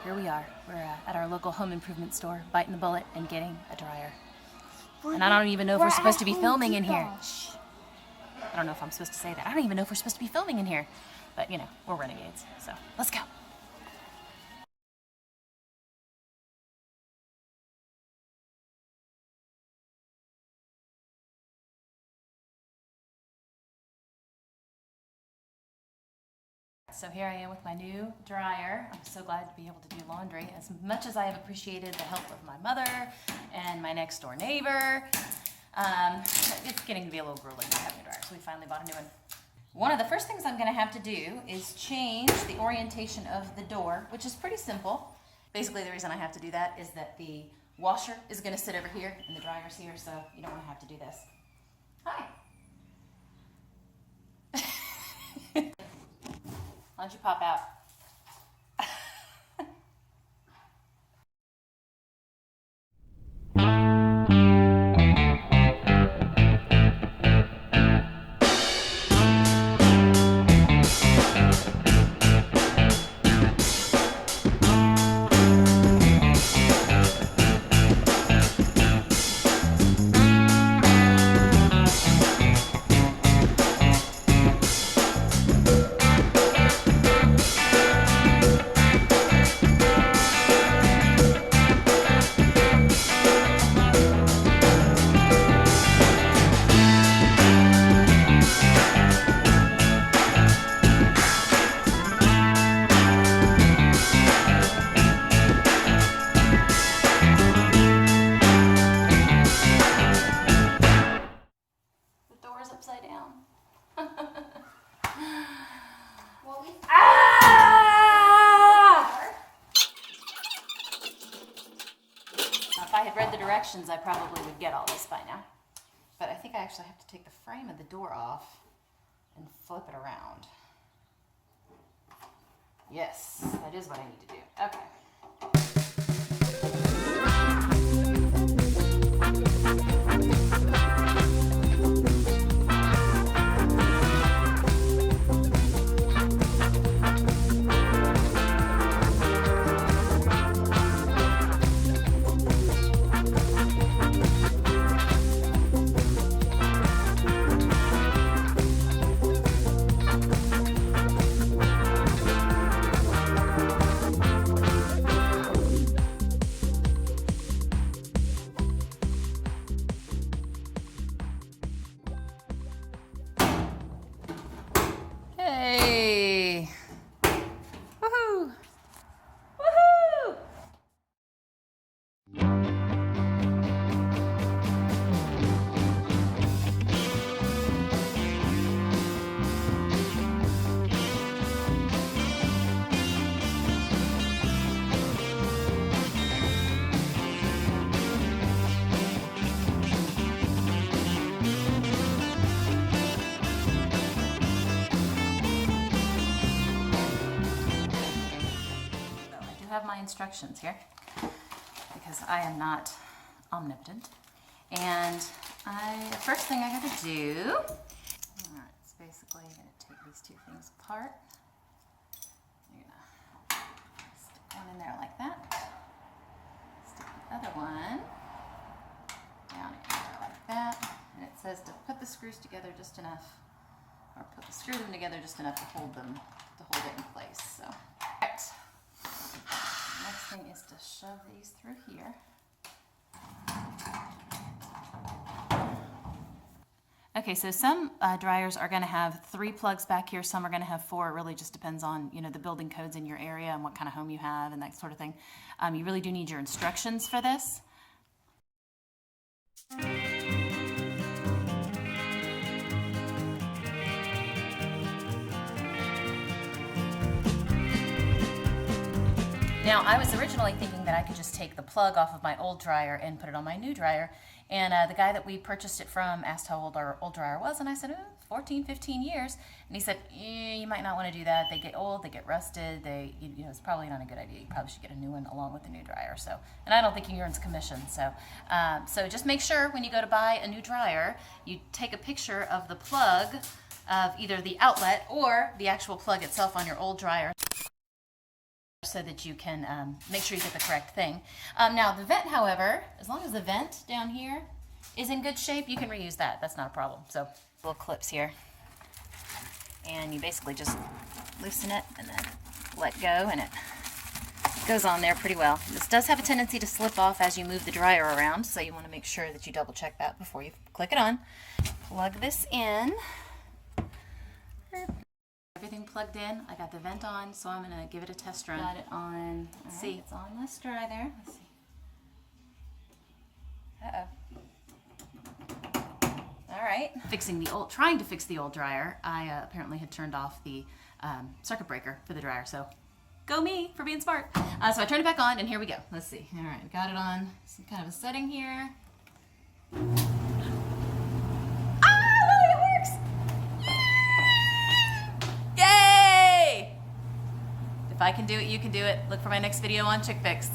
here we are. We're at our local home improvement store, biting the bullet and getting a dryer. And I don't even know if we're supposed to be filming in here. Shh. I don't know if I'm supposed to say that. I don't even know if we're supposed to be filming in here. But, you know, we're renegades, so let's go. So here I am with my new dryer. I'm so glad to be able to do laundry. As much as I have appreciated the help of my mother and my next door neighbor, it's getting to be a little grueling to have a new dryer, so we finally bought a new one. One of the first things I'm gonna have to do is change the orientation of the door, which is pretty simple. Basically, the reason I have to do that is that the washer is gonna sit over here and the dryer's here, so you don't wanna have to do this. Hi. Why don't you pop out? Upside down. If I had read the directions, I probably would get all this by now. But I think I actually have to take the frame of the door off and flip it around. Yes, that is what I need to do. Okay. Hey! Woohoo! Woohoo! Have my instructions here because I am not omnipotent, and the first thing I got to do, it's basically going to take these two things apart. You're going to stick one in there like that, stick the other one down in there like that, and it says to put the screws together just enough, or screw them together just enough to hold it in place. So, all right. Next thing is to shove these through here. Okay, so some dryers are going to have 3 plugs back here. Some are going to have 4. It really just depends on, you know, the building codes in your area and what kind of home you have and that sort of thing. You really do need your instructions for this. Now, I was originally thinking that I could just take the plug off of my old dryer and put it on my new dryer. And the guy that we purchased it from asked how old our old dryer was. And I said, 14, 15 years. And he said, you might not want to do that. They get old, they get rusted. You know, it's probably not a good idea. You probably should get a new one along with the new dryer. So, and I don't think he earns commission. So, so just make sure when you go to buy a new dryer, you take a picture of the plug of either the outlet or the actual plug itself on your old dryer, so that you can make sure you get the correct thing. Now the vent, however, as long as the vent down here is in good shape, you can reuse that. That's not a problem. So little clips here, and you basically just loosen it and then let go, and it goes on there pretty well. This does have a tendency to slip off as you move the dryer around, so you want to make sure that you double check that before you click it on. Plug this in. Everything plugged in. I got the vent on, so I'm going to give it a test run. Got it on. Let's see. It's on. Let's dry there. Let's see. All right. Trying to fix the old dryer. I apparently had turned off the circuit breaker for the dryer, so go me for being smart. So I turned it back on, and here we go. Let's see. All right, got it on some kind of a setting here. If I can do it, you can do it. Look for my next video on Chick Fix.